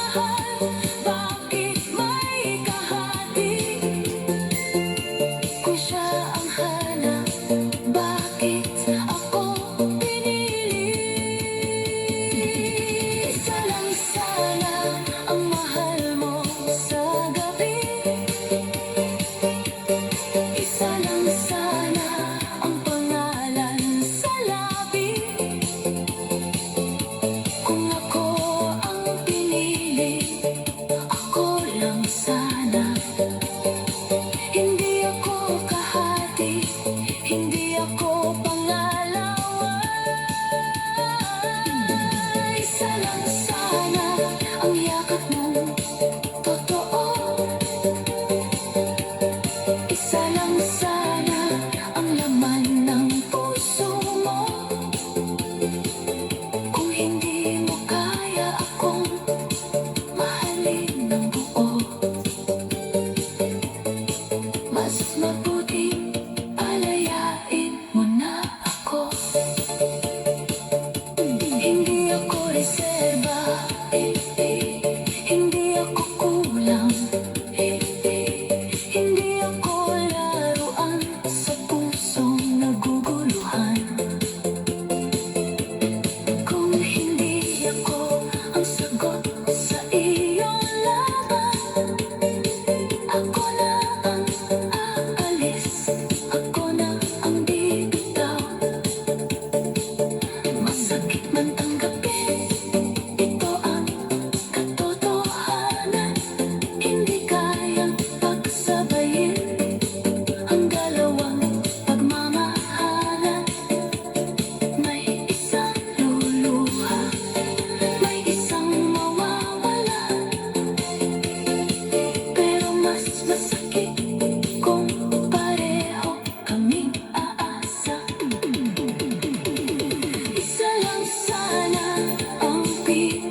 mahal, bakit may kahati? Kung siya ang hanap, bakit ako pinili? Isa lang sana ang mahal mo sa gabi. Isa lang sana ang pangalan sa labi. Kung ako ang pinili, ako lang sana. Hindi ako kahati, hindi ako pangalawa. Isa lang sana ang yakap mong totoo. Isa lang sana ang laman ng puso mo. Kung hindi mo kaya akong mahalin ng buo, mas mabuting palayain mo na ako. Hindi ako reserba, hindi ako kulang, hindi ako laruan sa pusong naguguluhan. Kung hindi ako ang sagot sa iyong laban, ako na ang aalis, ako na ang bibitaw. Masakit man tanggapin, ito ang katotohanan. Hindi kayang pagsabayin ang dalawang pagmamahalan. May isang luluha, may isang mawawala. Pero mas masakit kung pareho kaming aasa. Isa lang sana ang pinili.